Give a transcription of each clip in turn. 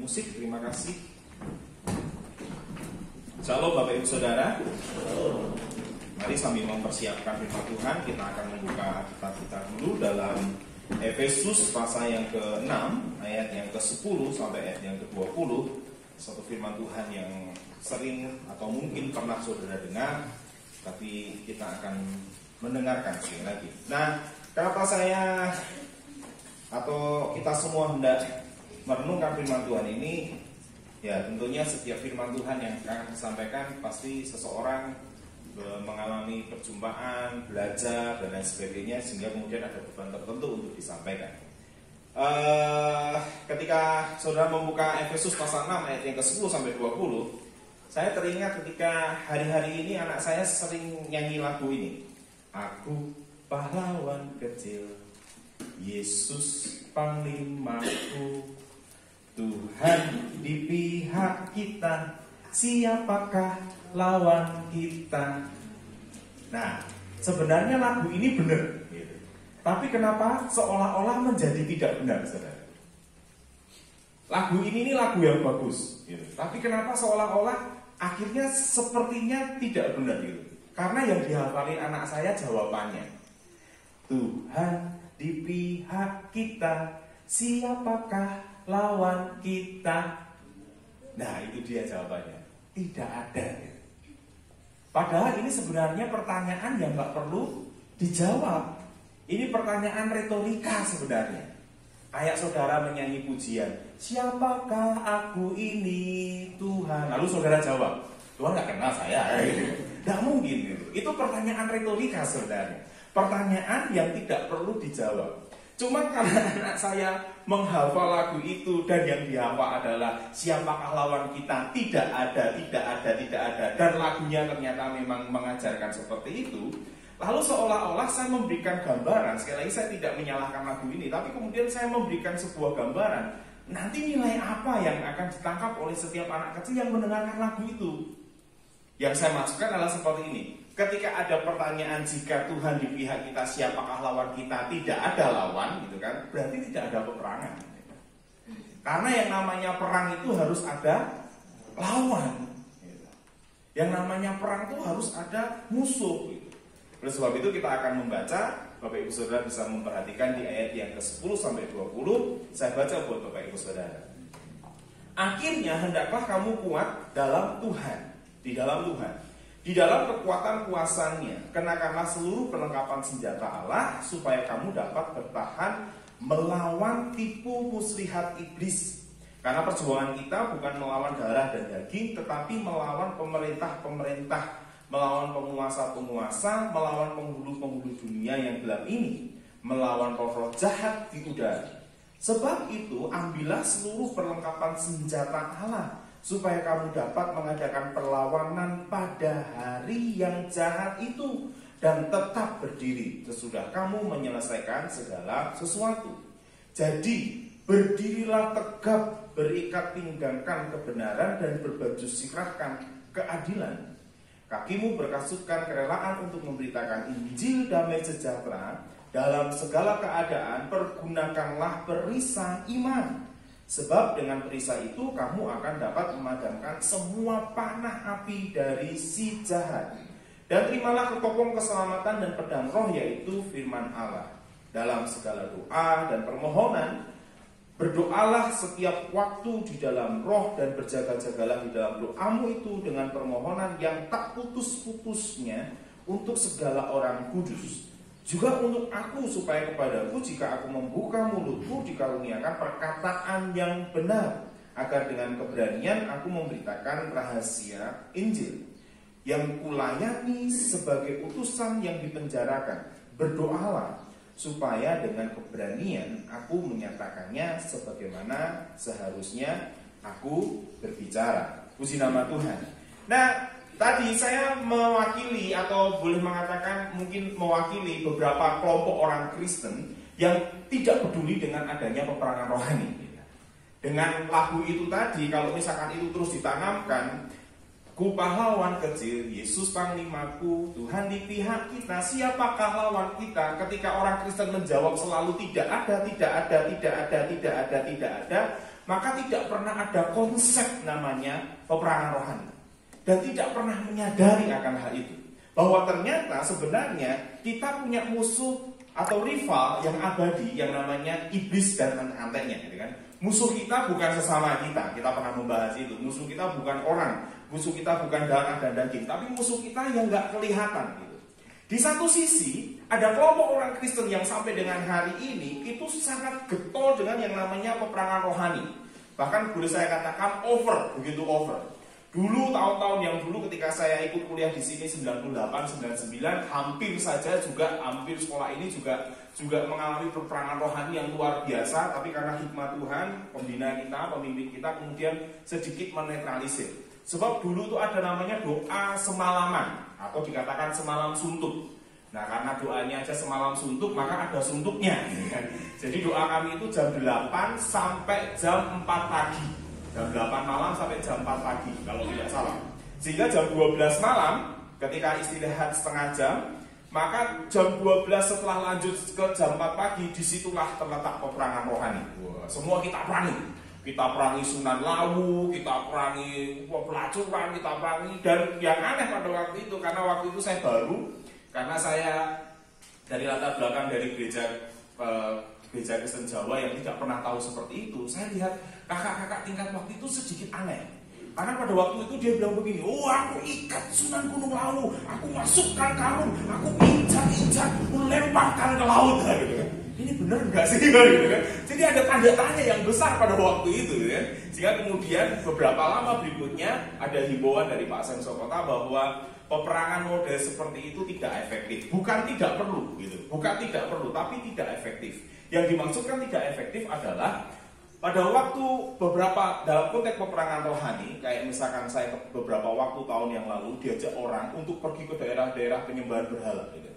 musik. Terima kasih. Shalom Bapak Ibu Saudara. Mari sambil mempersiapkan firman Tuhan, kita akan membuka Alkitab kita dulu dalam Efesus pasal yang ke-6 ayat yang ke-10 sampai ayat yang ke-20. Satu firman Tuhan yang sering atau mungkin pernah saudara dengar, tapi kita akan mendengarkan sekali lagi. Nah, kenapa saya atau kita semua hendak merenungkan firman Tuhan ini? Ya, tentunya setiap firman Tuhan yang akan disampaikan pasti seseorang mengalami perjumpaan, belajar, dan lain sebagainya, sehingga kemudian ada beban tertentu untuk disampaikan. Ketika saudara membuka Efesus pasal 6 ayat yang ke-10 sampai 20, saya teringat ketika hari-hari ini anak saya sering nyanyi lagu ini. Aku pahlawan kecil, Yesus panglimaku, Tuhan di pihak kita, siapakah lawan kita? Nah, sebenarnya lagu ini benar, gitu. Tapi kenapa seolah-olah menjadi tidak benar, saudara? Lagu ini lagu yang bagus, gitu. Tapi kenapa seolah-olah akhirnya sepertinya tidak benar, gitu? Karena yang dihafalin anak saya jawabannya, Tuhan di pihak kita, siapakah lawan kita? Nah, itu dia jawabannya. Tidak ada. Padahal ini sebenarnya pertanyaan yang gak perlu dijawab. Ini pertanyaan retorika sebenarnya. Kayak saudara menyanyi pujian, siapakah aku ini Tuhan? Lalu saudara jawab, Tuhan gak kenal saya. Gak mungkin. Itu pertanyaan retorika sebenarnya. Pertanyaan yang tidak perlu dijawab. Cuma karena anak saya menghafal lagu itu dan yang dihafal adalah siapakah lawan kita, tidak ada. Dan lagunya ternyata memang mengajarkan seperti itu. Lalu seolah-olah saya memberikan gambaran, sekali lagi saya tidak menyalahkan lagu ini, tapi kemudian saya memberikan sebuah gambaran. Nanti nilai apa yang akan ditangkap oleh setiap anak kecil yang mendengarkan lagu itu? Yang saya maksudkan adalah seperti ini. Ketika ada pertanyaan, jika Tuhan di pihak kita, siapakah lawan kita? Tidak ada lawan, gitu kan? Berarti tidak ada peperangan. Karena yang namanya perang itu harus ada lawan. Yang namanya perang itu harus ada musuh. Oleh sebab itu kita akan membaca, Bapak Ibu Saudara bisa memperhatikan di ayat yang ke-10 sampai 20. Saya baca buat Bapak Ibu Saudara. Akhirnya hendaklah kamu kuat dalam Tuhan, di dalam Tuhan, di dalam kekuatan kuasanya, kenakanlah seluruh perlengkapan senjata Allah, supaya kamu dapat bertahan melawan tipu muslihat iblis. Karena perjuangan kita bukan melawan darah dan daging, tetapi melawan pemerintah-pemerintah, melawan penguasa-penguasa, melawan penghulu-penghulu dunia yang gelap ini, melawan roh-roh jahat di udara. Sebab itu, ambillah seluruh perlengkapan senjata Allah, supaya kamu dapat mengadakan perlawanan pada hari yang jahat itu dan tetap berdiri sesudah kamu menyelesaikan segala sesuatu. Jadi berdirilah tegap, berikat pinggangkan kebenaran dan berbaju sirahkan keadilan. Kakimu berkasutkan kerelaan untuk memberitakan Injil damai sejahtera. Dalam segala keadaan pergunakanlah perisai iman. Sebab dengan perisai itu kamu akan dapat memadamkan semua panah api dari si jahat. Dan terimalah ketopong keselamatan dan pedang roh, yaitu firman Allah. Dalam segala doa dan permohonan, berdoalah setiap waktu di dalam roh dan berjaga-jagalah di dalam doamu itu dengan permohonan yang tak putus-putusnya untuk segala orang kudus. Juga untuk aku, supaya kepadaku jika aku membuka mulutku dikaruniakan perkataan yang benar, agar dengan keberanian aku memberitakan rahasia Injil. Yang kulayani sebagai utusan yang dipenjarakan. Berdoalah supaya dengan keberanian aku menyatakannya sebagaimana seharusnya aku berbicara. Puji nama Tuhan. Nah, tadi saya mewakili atau boleh mengatakan mungkin mewakili beberapa kelompok orang Kristen yang tidak peduli dengan adanya peperangan rohani. Dengan lagu itu tadi, kalau misalkan itu terus ditanamkan, ku pahlawan kecil, Yesus panglimaku, Tuhan di pihak kita, siapakah lawan kita? Ketika orang Kristen menjawab selalu tidak ada, maka tidak pernah ada konsep namanya peperangan rohani. Dan tidak pernah menyadari akan hal itu. Bahwa ternyata sebenarnya kita punya musuh atau rival yang abadi yang namanya iblis dan antek-anteknya, gitu kan. Musuh kita bukan sesama kita pernah membahas itu. Musuh kita bukan orang, musuh kita bukan darah dan daging, tapi musuh kita yang nggak kelihatan gitu. Di satu sisi ada kelompok orang Kristen yang sampai dengan hari ini itu sangat getol dengan yang namanya peperangan rohani. Bahkan boleh saya katakan begitu over. Dulu tahun-tahun yang dulu ketika saya ikut kuliah di sini 98, 99, hampir sekolah ini juga mengalami peperangan rohani yang luar biasa, tapi karena hikmat Tuhan, pembina kita, pemimpin kita kemudian sedikit menetralisir. Sebab dulu tuh ada namanya doa semalaman atau dikatakan semalam suntuk. Nah, karena doanya aja semalam suntuk, maka ada suntuknya. Jadi doa kami itu jam 8 sampai jam 4 pagi. Jam 8 malam sampai jam 4 pagi kalau tidak salah. Sehingga jam 12 malam ketika istirahat setengah jam, maka jam 12 setelah lanjut ke jam 4 pagi, disitulah terletak peperangan rohani. Wah, semua kita perangi. Kita perangi Sunan Lawu, kita perangi pelacuran, kita perangi. Dan yang aneh pada waktu itu, karena waktu itu saya baru, karena saya dari latar belakang dari gereja Kristen Jawa yang tidak pernah tahu seperti itu, saya lihat kakak-kakak tingkat waktu itu sedikit aneh. Karena pada waktu itu dia bilang begini, oh aku ikat Sunan Gunung Lawu, aku masukkan karung, aku injak-injak, aku lemparkan ke laut. Gitu kan. Ini benar nggak sih? Gitu kan. Jadi ada tanda tanya yang besar pada waktu itu. Gitu kan. Sehingga kemudian beberapa lama berikutnya ada himbauan dari Pak Sensokota bahwa peperangan model seperti itu tidak efektif. Bukan tidak perlu, gitu. Bukan tidak perlu, tapi tidak efektif. Yang dimaksudkan tidak efektif adalah pada waktu beberapa dalam konteks peperangan rohani, kayak misalkan saya beberapa waktu tahun yang lalu diajak orang untuk pergi ke daerah-daerah penyembahan berhala. Gitu.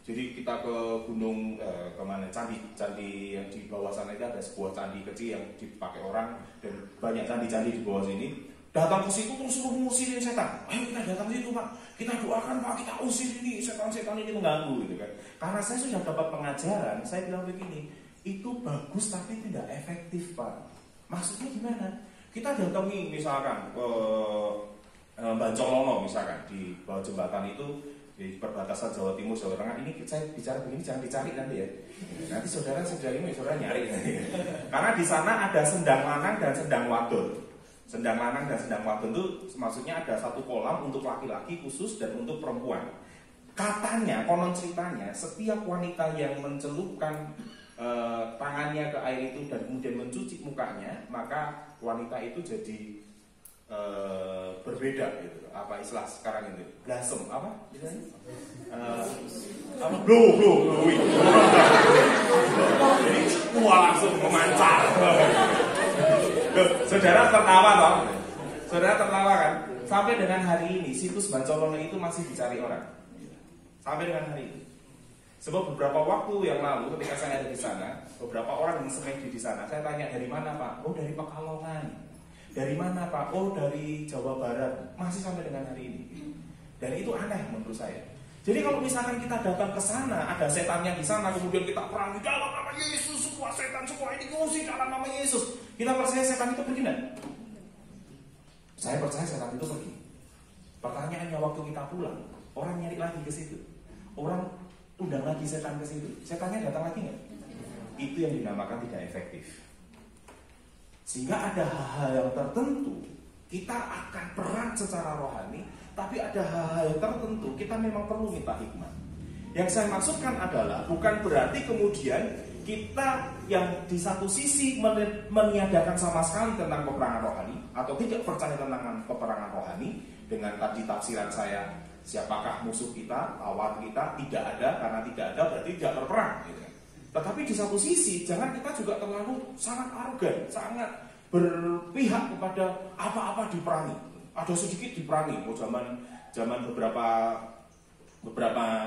Jadi kita ke gunung kemana candi yang di bawah sana itu ada sebuah candi kecil yang dipakai orang dan banyak candi-candi di bawah sini. Datang ke situ terus suruh ngusirin setan. Ayo kita datang ke situ Pak, kita doakan Pak, kita usir ini setan-setan ini mengganggu gitu kan. Karena saya sudah dapat pengajaran, saya bilang begini, itu bagus tapi tidak efektif Pak. Maksudnya gimana? Kita datangi misalkan ke Bancolongo misalkan di bawah jembatan itu di perbatasan Jawa Timur Jawa Tengah. Ini saya bicara begini jangan dicari nanti ya. Nanti saudara nyari nanti. Karena di sana ada sendang lanang dan sendang wadon. Sendang lanang dan sendang wadon itu maksudnya ada satu kolam untuk laki-laki khusus dan untuk perempuan. Katanya, konon ceritanya, setiap wanita yang mencelupkan tangannya ke air itu dan kemudian mencuci mukanya, maka wanita itu jadi berbeda gitu. Apa istilah sekarang itu? Blossom apa? Glowing. Jadi langsung memancar. Saudara tertawa toh? Saudara tertawa kan? Sampai dengan hari ini situs Bancolongo itu masih dicari orang. Sampai dengan hari ini. Sebab beberapa waktu yang lalu ketika saya ada di sana, beberapa orang yang semedi di sana, saya tanya dari mana Pak? Oh dari Pekalongan. Dari mana Pak? Oh dari Jawa Barat. Masih sampai dengan hari ini. Dan itu aneh menurut saya. Jadi kalau misalkan kita datang ke sana, ada setannya di sana, kemudian kita perangi dalam nama Yesus, semua setan semua ini ngusir dalam nama Yesus. Kita percaya setan itu pergi enggak? Saya percaya setan itu pergi. Pertanyaannya waktu kita pulang, orang nyari lagi ke situ. Orang undang lagi setan ke situ. Setannya datang lagi enggak? Itu yang dinamakan tidak efektif. Sehingga ada hal-hal yang tertentu kita akan perang secara rohani, tapi ada hal-hal yang tertentu kita memang perlu minta hikmat. Yang saya maksudkan adalah bukan berarti kemudian kita yang di satu sisi meniadakan sama sekali tentang peperangan rohani atau tidak percaya tentang peperangan rohani dengan tadi tafsiran saya, siapakah musuh kita, lawan kita, tidak ada, karena tidak ada berarti tidak berperang gitu. Tetapi di satu sisi jangan kita juga terlalu sangat arogan, sangat berpihak kepada apa-apa diperangi. Ada sedikit diperangi. Oh, zaman beberapa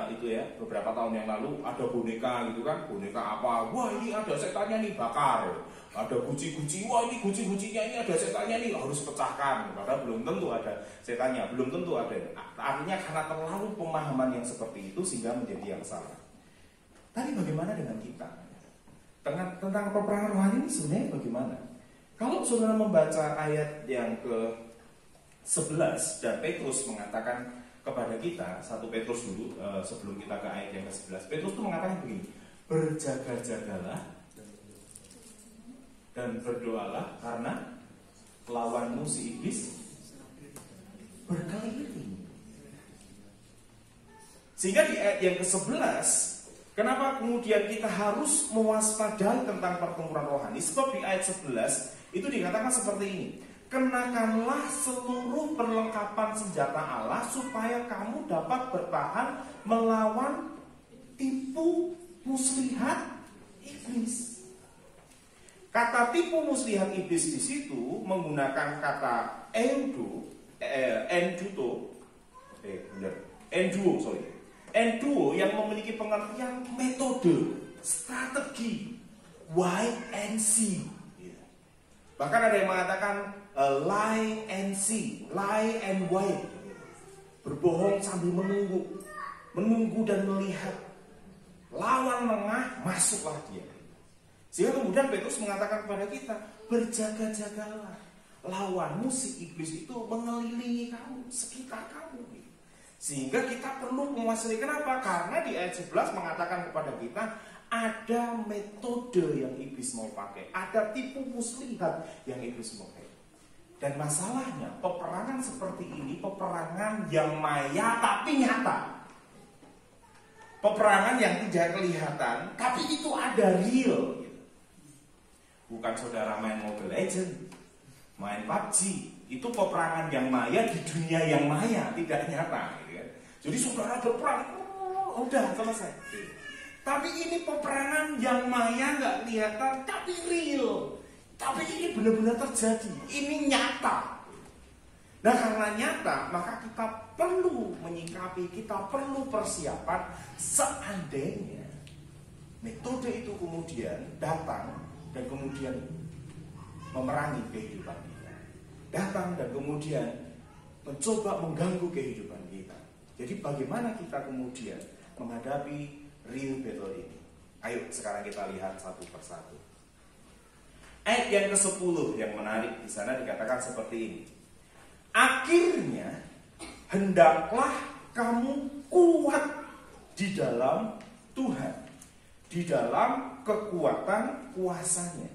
itu ya, beberapa tahun yang lalu ada boneka gitu kan, boneka apa? Wah ini ada setannya nih, bakar. Ada guci-guci, wah ini guci-gucinya ini ada setannya nih, harus pecahkan. Padahal belum tentu ada setannya, belum tentu ada. Artinya karena terlalu pemahaman yang seperti itu sehingga menjadi yang salah. Tapi bagaimana dengan kita? Tentang peperangan rohani ini sebenarnya bagaimana? Kalau saudara membaca ayat yang ke-11 dan Petrus mengatakan kepada kita, 1 Petrus dulu sebelum kita ke ayat yang ke-11. Petrus itu mengatakan begini, berjaga-jagalah dan berdoalah karena lawanmu si iblis berkeliling. Sehingga di ayat yang ke-11, kenapa kemudian kita harus mewaspadai tentang pertempuran rohani? Sebab di ayat 11 itu dikatakan seperti ini, kenakanlah seluruh perlengkapan senjata Allah supaya kamu dapat bertahan melawan tipu muslihat iblis. Kata tipu muslihat iblis di situ menggunakan kata enduo yang memiliki pengertian metode, strategi, wait and see. Bahkan ada yang mengatakan lie and see, lie and wait. Berbohong sambil menunggu dan melihat. Lawan lengah, masuklah dia. Sehingga kemudian Petrus mengatakan kepada kita, berjaga-jagalah. Lawanmu si iblis itu mengelilingi kamu, sekitar kamu. Sehingga kita perlu menguasai. Kenapa? Karena di ayat 11 mengatakan kepada kita, ada metode yang iblis mau pakai, ada tipu muslihat yang iblis mau pakai. Dan masalahnya, peperangan seperti ini, peperangan yang maya tapi nyata. Peperangan yang tidak kelihatan, tapi itu ada real. Bukan saudara main Mobile Legends, main PUBG. Itu peperangan yang maya di dunia yang maya, tidak nyata. Jadi saudara berperang, udah selesai. Tapi ini peperangan yang maya nggak kelihatan, tapi real. Tapi ini benar-benar terjadi. Ini nyata. Nah karena nyata, maka kita perlu menyikapi, kita perlu persiapan seandainya metode itu kemudian datang dan kemudian memerangi kehidupan kita. Datang dan kemudian mencoba mengganggu kehidupan kita. Jadi bagaimana kita kemudian menghadapi real battle ini? Ayo sekarang kita lihat satu persatu. Ayat yang ke-10 yang menarik di sana dikatakan seperti ini. Akhirnya hendaklah kamu kuat di dalam Tuhan, di dalam kekuatan kuasanya.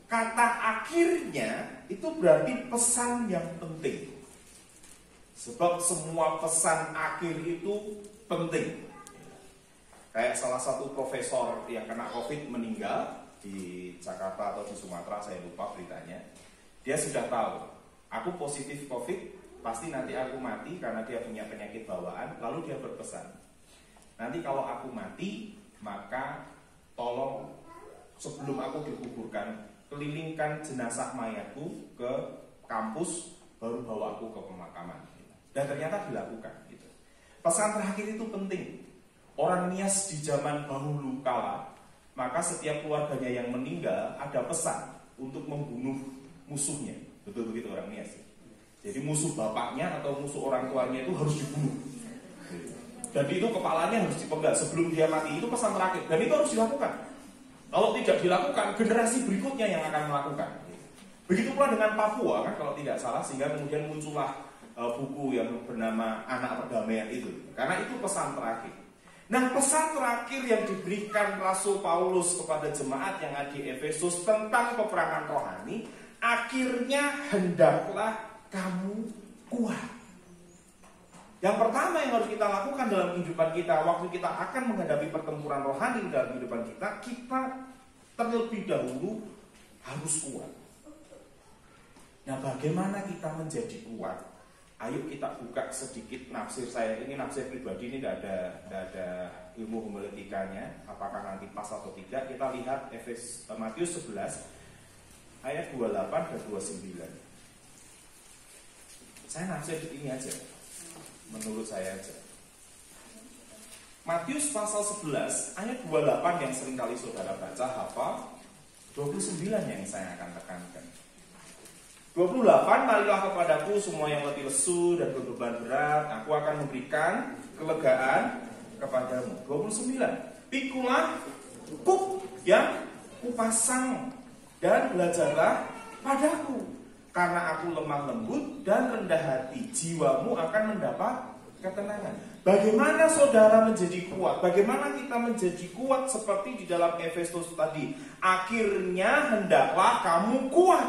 Kata akhirnya itu berarti pesan yang penting. Sebab semua pesan akhir itu penting. Kayak salah satu profesor yang kena COVID meninggal di Jakarta atau di Sumatera, saya lupa beritanya. Dia sudah tahu, aku positif COVID, pasti nanti aku mati karena dia punya penyakit bawaan. Lalu dia berpesan, nanti kalau aku mati, maka tolong sebelum aku dikuburkan, kelilingkan jenazah mayatku ke kampus, baru bawa aku ke pemakaman. Dan ternyata dilakukan. Pesan terakhir itu penting. Orang Nias di zaman dahulu kala, maka setiap keluarganya yang meninggal ada pesan untuk membunuh musuhnya. Betul begitu orang Nias. Jadi musuh bapaknya atau musuh orang tuanya itu harus dibunuh. Jadi itu kepalanya harus dipenggal sebelum dia mati. Itu pesan terakhir. Dan itu harus dilakukan. Kalau tidak dilakukan, generasi berikutnya yang akan melakukan. Begitu pula dengan Papua kan kalau tidak salah, sehingga kemudian muncullah buku yang bernama Anak Perdamaian itu. Karena itu pesan terakhir. Nah, pesan terakhir yang diberikan Rasul Paulus kepada jemaat yang ada di Efesus tentang peperangan rohani, akhirnya hendaklah kamu kuat. Yang pertama yang harus kita lakukan dalam kehidupan kita, waktu kita akan menghadapi pertempuran rohani dalam kehidupan kita, kita terlebih dahulu harus kuat. Nah, bagaimana kita menjadi kuat? Ayo kita buka sedikit nafsir saya. Ini nafsir pribadi, ini tidak ada ilmu homiletikanya. Apakah nanti pas atau tidak? Kita lihat Matius 11 ayat 28 dan 29. Saya nafsir ini aja, menurut saya aja. Matius pasal 11 ayat 28 yang sering kali saudara baca, hafal. 29 yang saya akan tekankan. 28, marilah kepadaku semua yang letih lesu dan berbeban berat, aku akan memberikan kelegaan kepadamu. 29, pikulah kuk yang kupasang dan belajarlah padaku. Karena aku lemah lembut dan rendah hati, jiwamu akan mendapat ketenangan. Bagaimana saudara menjadi kuat? Bagaimana kita menjadi kuat seperti di dalam Efesus tadi? Akhirnya hendaklah kamu kuat.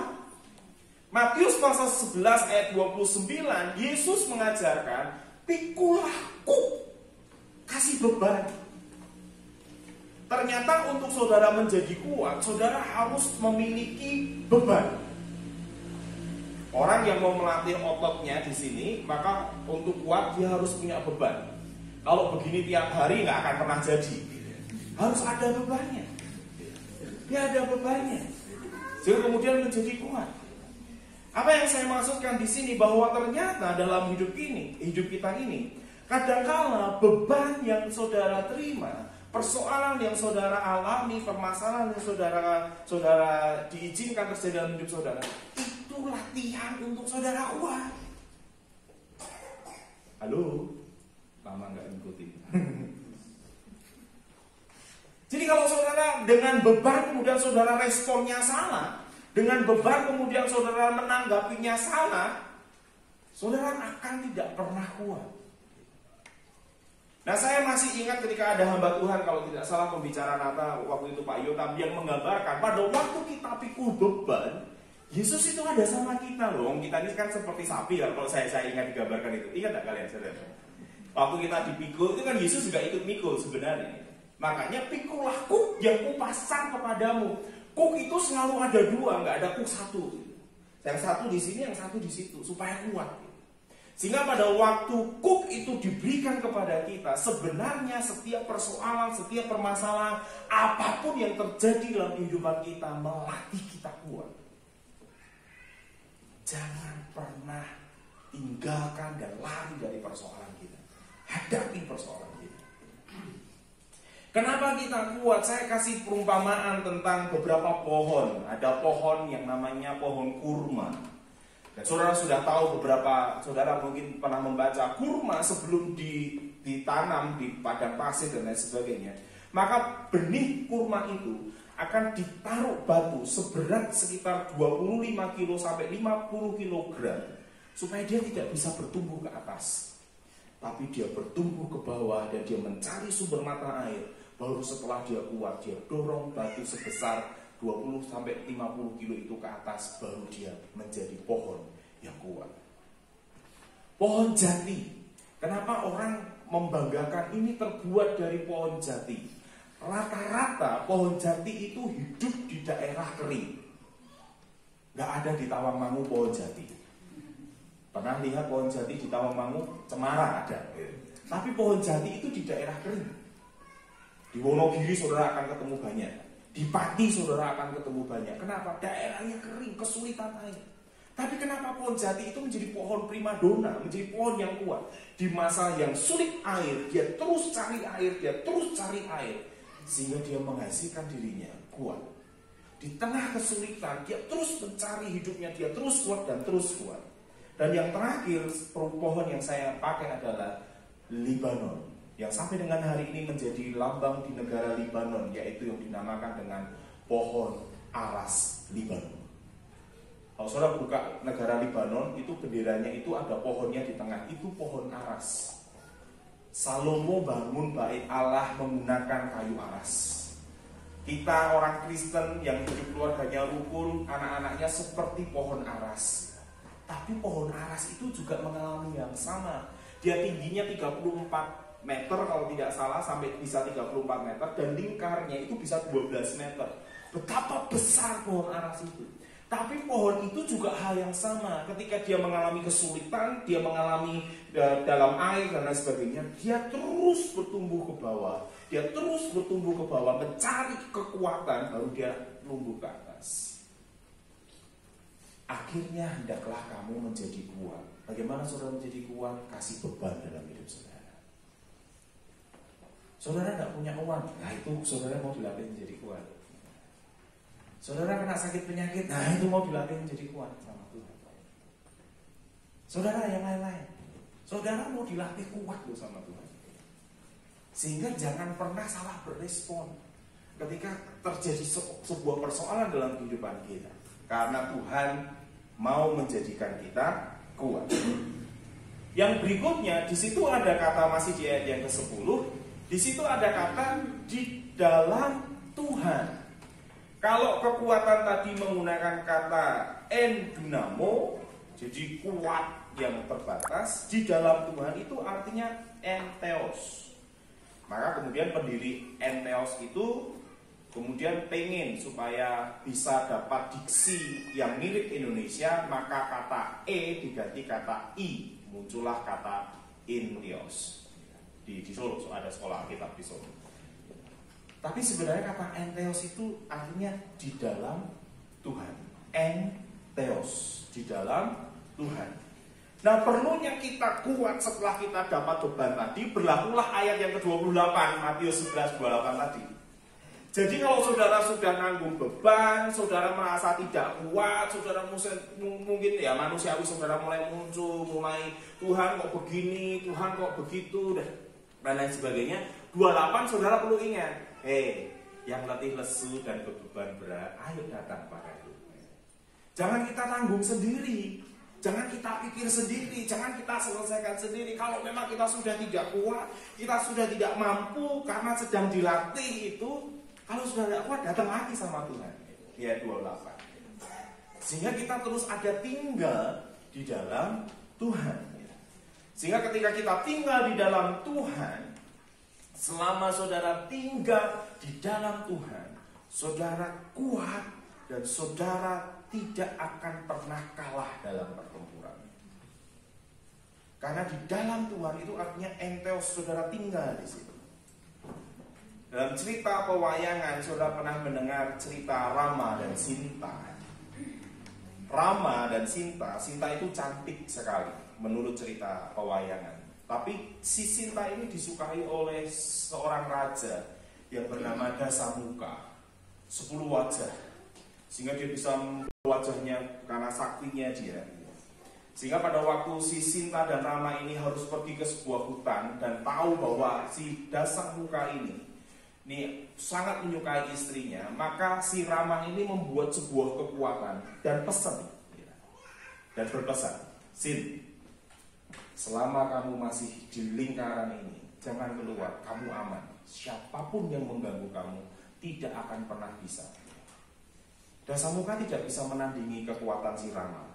Matius pasal 11 ayat 29, Yesus mengajarkan, pikulah kuk, kasih beban. Ternyata untuk saudara menjadi kuat, saudara harus memiliki beban. Orang yang mau melatih ototnya di sini, maka untuk kuat dia harus punya beban. Kalau begini tiap hari nggak akan pernah jadi. Harus ada bebannya. Dia ada bebannya. Jadi kemudian menjadi kuat. Apa yang saya maksudkan di sini bahwa ternyata dalam hidup kita ini, kadangkala beban yang saudara terima, persoalan yang saudara alami, permasalahan yang saudara diizinkan terjadi dalam hidup saudara, itu latihan untuk saudara kuat. Halo, lama nggak ngikutin. Jadi kalau saudara dengan beban kemudian saudara responnya salah, dengan beban kemudian saudara menanggapinya salah, saudara akan tidak pernah kuat. Nah, saya masih ingat ketika ada hamba Tuhan, kalau tidak salah pembicara Nata waktu itu Pak Yotam, yang menggambarkan pada waktu kita pikul beban, Yesus itu ada sama kita loh. Kita ini kan seperti sapi kan, kalau saya ingat digambarkan itu. Ingat tak kalian saudara? Waktu kita dipikul itu kan Yesus juga ikut mikul sebenarnya. Makanya pikulah kuk yang kupasang kepadamu. Kuk itu selalu ada dua, nggak ada kuk satu. Yang satu di sini, yang satu di situ, supaya kuat. Sehingga pada waktu kuk itu diberikan kepada kita, sebenarnya setiap persoalan, setiap permasalahan, apapun yang terjadi dalam kehidupan kita, melatih kita kuat. Jangan pernah tinggalkan dan lari dari persoalan kita. Hadapi persoalan kita. Kenapa kita kuat? Saya kasih perumpamaan tentang beberapa pohon. Ada pohon yang namanya pohon kurma. Dan saudara sudah tahu, saudara mungkin pernah membaca kurma sebelum ditanam di padang pasir dan lain sebagainya. Maka benih kurma itu akan ditaruh batu seberat sekitar 25 kilo sampai 50 kilogram supaya dia tidak bisa bertumbuh ke atas. Tapi dia bertumbuh ke bawah dan dia mencari sumber mata air. Baru setelah dia kuat, dia dorong batu sebesar 20 sampai 50 kilo itu ke atas, baru dia menjadi pohon yang kuat. Pohon jati. Kenapa orang membanggakan ini terbuat dari pohon jati? Rata-rata pohon jati itu hidup di daerah kering. Gak ada di Tawangmangu pohon jati. Pernah lihat pohon jati di Tawangmangu? Cemara ada. Tapi pohon jati itu di daerah kering. Di Wonogiri saudara akan ketemu banyak. Di Pati saudara akan ketemu banyak. Kenapa? Daerahnya kering, kesulitan air. Tapi kenapa pohon jati itu menjadi pohon primadona, menjadi pohon yang kuat? Di masa yang sulit air, dia terus cari air, sehingga dia menghasilkan dirinya kuat. Di tengah kesulitan, dia terus mencari hidupnya, dia terus kuat dan terus kuat. Dan yang terakhir, pohon yang saya pakai adalah Libanon, yang sampai dengan hari ini menjadi lambang di negara Libanon, yaitu yang dinamakan dengan pohon aras Libanon. Kalau saudara buka negara Libanon, itu benderanya itu ada pohonnya di tengah, itu pohon aras. Salomo bangun bait Allah menggunakan kayu aras. Kita orang Kristen yang hidup keluarganya rukun, anak-anaknya seperti pohon aras. Tapi pohon aras itu juga mengalami yang sama. Dia tingginya 34 meter kalau tidak salah, sampai bisa 34 meter, dan lingkarnya itu bisa 12 meter. Betapa besar pohon aras itu. Tapi pohon itu juga hal yang sama. Ketika dia mengalami kesulitan, dia mengalami dalam air dan lain sebagainya, dia terus bertumbuh ke bawah. Dia terus bertumbuh ke bawah, mencari kekuatan, baru dia tumbuh ke atas. Akhirnya hendaklah kamu menjadi kuat. Bagaimana saudara menjadi kuat? Kasih beban dalam hidup saudara. Saudara tidak punya uang, nah itu saudara mau dilatih menjadi kuat. Saudara kena sakit penyakit, nah itu mau dilatih menjadi kuat sama Tuhan. Saudara yang lain-lain, saudara mau dilatih kuat loh sama Tuhan. Sehingga jangan pernah salah berespon ketika terjadi sebuah persoalan dalam kehidupan kita. Karena Tuhan mau menjadikan kita kuat. Yang berikutnya, di situ ada kata, masih di ayat yang ke-10, di situ ada kata di dalam Tuhan. Kalau kekuatan tadi menggunakan kata endunamo, jadi kuat yang terbatas, di dalam Tuhan itu artinya entheos. Maka kemudian pendiri entheos itu kemudian pengen supaya bisa dapat diksi yang mirip Indonesia, maka kata E diganti kata I, muncullah kata entheos. Di Solo ada sekolah Alkitab di Solo. Tapi sebenarnya kata entheos itu artinya di dalam Tuhan. Entheos, di dalam Tuhan. Nah, perlunya kita kuat setelah kita dapat beban tadi, berlakulah ayat yang ke-28 Matius 11:28 tadi. Jadi kalau saudara sudah nanggung beban, saudara merasa tidak kuat, saudara mungkin ya manusiawi, saudara mulai muncul, mulai Tuhan kok begini, Tuhan kok begitu, dan lain sebagainya. 28 saudara perlu ingat, yang letih lesu dan beban berat, ayo datang padaku. Jangan kita tanggung sendiri, jangan kita pikir sendiri, jangan kita selesaikan sendiri. Kalau memang kita sudah tidak kuat, kita sudah tidak mampu karena sedang dilatih itu, kalau sudah tidak kuat, datang lagi sama Tuhan. Ya 28. Sehingga kita terus ada tinggal di dalam Tuhan. Sehingga ketika kita tinggal di dalam Tuhan, selama saudara tinggal di dalam Tuhan, saudara kuat dan saudara tidak akan pernah kalah dalam pertempuran. Karena di dalam Tuhan itu artinya entheos, saudara tinggal di situ. Dalam cerita pewayangan, saudara pernah mendengar cerita Rama dan Sinta. Rama dan Sinta, Sinta itu cantik sekali menurut cerita pewayangan. Tapi si Sinta ini disukai oleh seorang raja yang bernama Dasamuka, 10 wajah. Sehingga dia bisa wajahnya karena saktinya dia. Sehingga pada waktu si Sinta dan Rama ini harus pergi ke sebuah hutan dan tahu bahwa si Dasamuka ini sangat menyukai istrinya, maka si Rama ini membuat sebuah kekuatan dan pesan dan berpesan, Sin, selama kamu masih di lingkaran ini, jangan keluar, kamu aman. Siapapun yang mengganggu kamu tidak akan pernah bisa. Dasamuka tidak bisa menandingi kekuatan si Rama.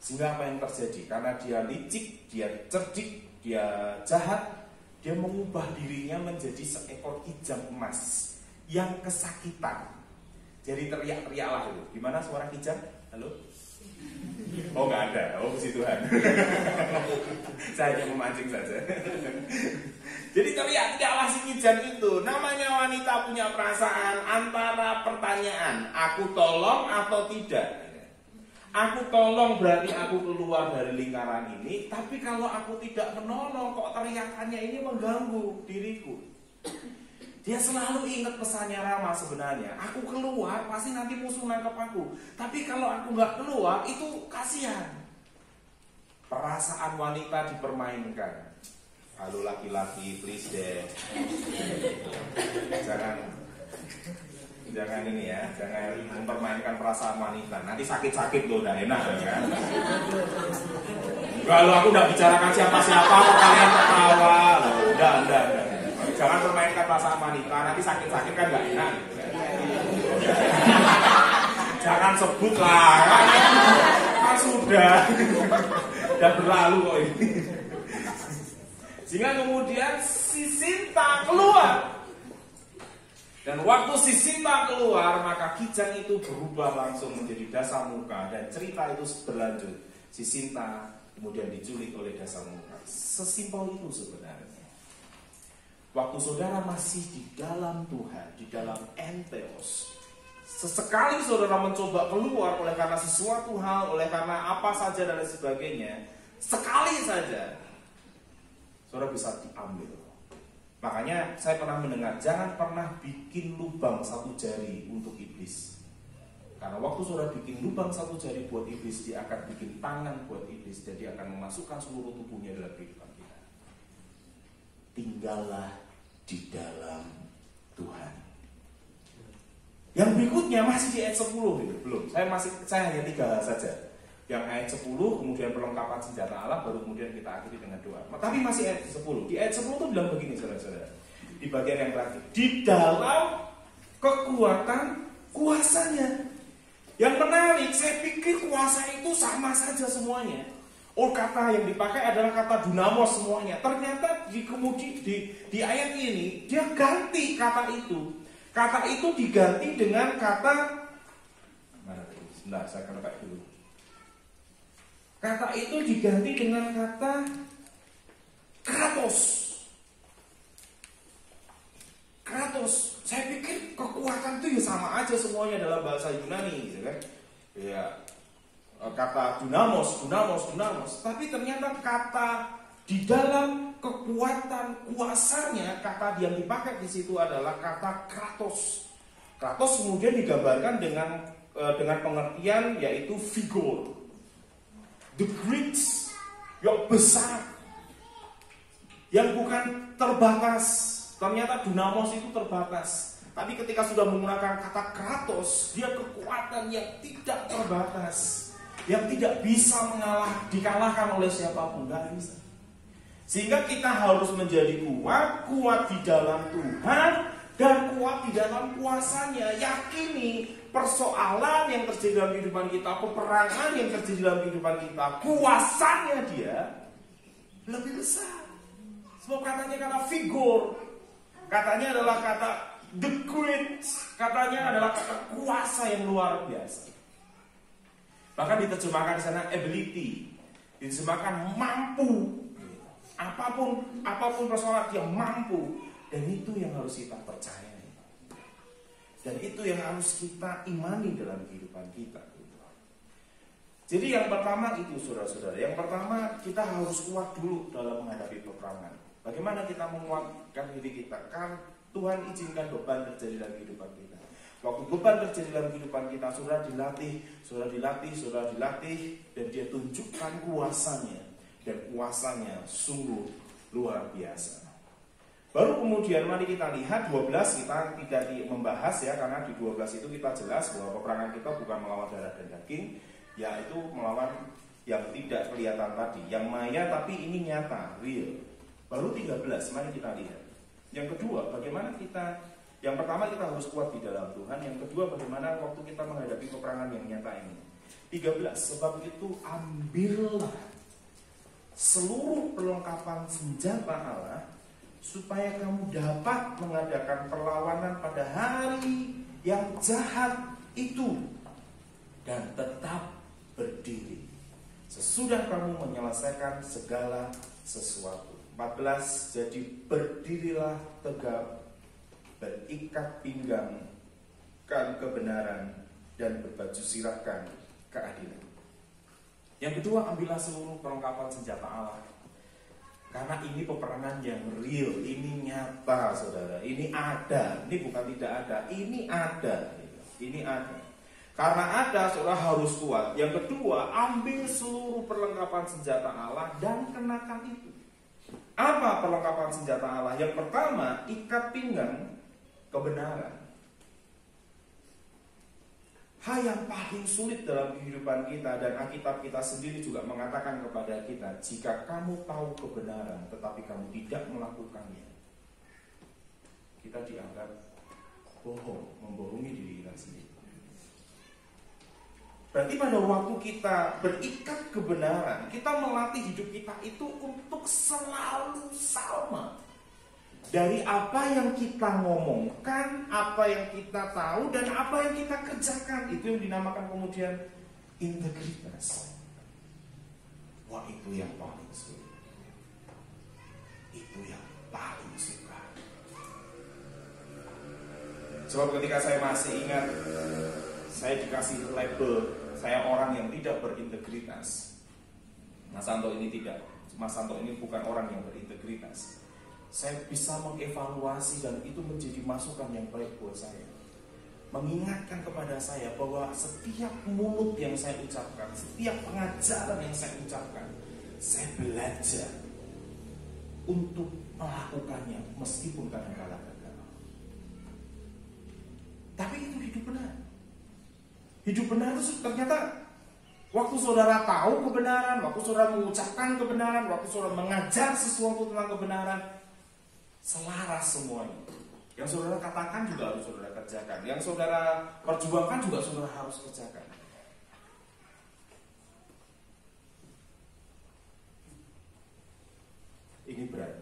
Sehingga apa yang terjadi? Karena dia licik, dia cerdik, dia jahat, dia mengubah dirinya menjadi seekor kijang emas yang kesakitan. Jadi teriak-teriaklah itu. Gimana suara kijang? Halo? Oh nggak ada. Oh puji Tuhan. Saya hanya memancing saja. Jadi teriak-teriaklah si kijang itu. Namanya wanita punya perasaan antara pertanyaan, aku tolong atau tidak. Aku tolong berarti aku keluar dari lingkaran ini. Tapi kalau aku tidak menolong, kok teriakannya ini mengganggu diriku. Dia selalu ingat pesannya Rama sebenarnya. Aku keluar pasti nanti musuh nangkep aku. Tapi kalau aku nggak keluar itu kasihan. Perasaan wanita dipermainkan. Halo laki-laki, please deh. Jangan ini ya, jangan mempermainkan perasaan wanita. Nanti sakit-sakit loh, udah enak kan? Kalau aku udah bicarakan siapa-siapa, kalian ketawa. Udah. Jangan permainkan perasaan wanita, nanti sakit-sakit kan nggak enak. Jangan sebut lah, kan sudah berlalu kok ini. Sehingga kemudian si Sinta keluar. Dan waktu si Sinta keluar, maka kijang itu berubah langsung menjadi Dasamuka. Dan cerita itu berlanjut. Si Sinta kemudian diculik oleh Dasamuka. Sesimpel itu sebenarnya. Waktu saudara masih di dalam Tuhan, di dalam entheos, sesekali saudara mencoba keluar oleh karena sesuatu hal, oleh karena apa saja dan lain sebagainya, sekali saja saudara bisa diambil. Makanya saya pernah mendengar, jangan pernah bikin lubang satu jari untuk iblis. Karena waktu saudara bikin lubang satu jari buat iblis, dia akan bikin tangan buat iblis, dan dia akan memasukkan seluruh tubuhnya dalam kehidupan kita. Tinggallah di dalam Tuhan. Yang berikutnya masih di ayat 10 gitu. Belum. Saya hanya 3 saja. Yang ayat 10 kemudian perlengkapan senjata Allah, baru kemudian kita akhiri dengan doa. Tapi masih ayat 10. Di ayat 10 itu bilang begini, saudara-saudara. Di bagian yang terakhir, di dalam kekuatan kuasanya. Yang menarik, saya pikir kuasa itu sama saja semuanya. Kata yang dipakai adalah kata dunamos semuanya. Ternyata di ayat ini dia ganti kata itu. Kata itu diganti dengan kata mana tadi? Sebentar, saya akan pakai dulu. Kata itu diganti dengan kata kratos. Kratos. Saya pikir kekuatan itu ya sama aja semuanya dalam bahasa Yunani, gitu kan? Ya, kata dunamos. Tapi ternyata kata di dalam kekuatan kuasanya, kata yang dipakai di situ adalah kata kratos. Kratos kemudian digambarkan dengan pengertian yaitu vigor, the great, yang besar, yang bukan terbatas. Ternyata dunamos itu terbatas. Tapi ketika sudah menggunakan kata kratos, dia kekuatan yang tidak terbatas, yang tidak bisa dikalahkan oleh siapapun, nggak bisa. Sehingga kita harus menjadi kuat di dalam Tuhan dan kuat di dalam kuasanya. Yakini persoalan yang terjadi dalam kehidupan kita, peperangan yang terjadi dalam kehidupan kita, kuasanya dia lebih besar. Sebab katanya kata vigor, katanya adalah kata the great, katanya adalah kata kuasa yang luar biasa. Bahkan diterjemahkan di sana ability, diterjemahkan mampu. Apapun persoalan dia mampu, dan itu yang harus kita percayai, dan itu yang harus kita imani dalam kehidupan kita. Jadi yang pertama itu, saudara-saudara, yang pertama kita harus kuat dulu dalam menghadapi peperangan. Bagaimana kita menguatkan diri kita? Kan Tuhan izinkan beban terjadi dalam kehidupan kita. Waktu beban terjadi dalam kehidupan kita, saudara dilatih, dan dia tunjukkan kuasanya. Dan kuasanya sungguh luar biasa. Baru kemudian mari kita lihat 12, kita tidak membahas ya, karena di 12 itu kita jelas bahwa peperangan kita bukan melawan darah dan daging, yaitu melawan yang tidak kelihatan tadi, yang maya tapi ini nyata, real. Baru 13, mari kita lihat. Yang kedua, bagaimana yang pertama kita harus kuat di dalam Tuhan, yang kedua bagaimana waktu kita menghadapi peperangan yang nyata ini. 13, sebab itu ambillah seluruh perlengkapan senjata Allah, supaya kamu dapat mengadakan perlawanan pada hari yang jahat itu, dan tetap berdiri sesudah kamu menyelesaikan segala sesuatu. 14, jadi berdirilah tegap, berikat pinggang kan kebenaran, dan berbaju sirahkan keadilan. Yang kedua, ambillah seluruh perlengkapan senjata Allah. Karena ini peperangan yang real, ini nyata, saudara. Ini ada, ini bukan tidak ada, ini ada. Ini ada. Karena ada, saudara harus kuat. Yang kedua, ambil seluruh perlengkapan senjata Allah dan kenakan itu. Apa perlengkapan senjata Allah? Yang pertama, ikat pinggang kebenaran. Hal yang paling sulit dalam kehidupan kita, dan Alkitab kita sendiri juga mengatakan kepada kita, jika kamu tahu kebenaran tetapi kamu tidak melakukannya, kita dianggap bohong, membohongi diri kita sendiri. Berarti pada waktu kita berikat kebenaran, kita melatih hidup kita itu untuk selalu sama. Dari apa yang kita ngomongkan, apa yang kita tahu, dan apa yang kita kerjakan. Itu yang dinamakan kemudian integritas. Wah, itu yang paling sulit. Itu yang paling sukar. Sebab ketika saya masih ingat, saya dikasih label, saya orang yang tidak berintegritas. Mas Santo ini tidak. Mas Santo ini bukan orang yang berintegritas. Saya bisa mengevaluasi, dan itu menjadi masukan yang baik buat saya. Mengingatkan kepada saya bahwa setiap mulut yang saya ucapkan, setiap pengajaran yang saya ucapkan, saya belajar untuk melakukannya meskipun kadang-kadang gagal. Tapi itu hidup benar. Hidup benar itu ternyata waktu saudara tahu kebenaran, waktu saudara mengucapkan kebenaran, waktu saudara mengajar sesuatu tentang kebenaran, selaras semuanya. Yang saudara katakan juga harus saudara kerjakan. Yang saudara perjuangkan juga saudara harus kerjakan. Ini berat.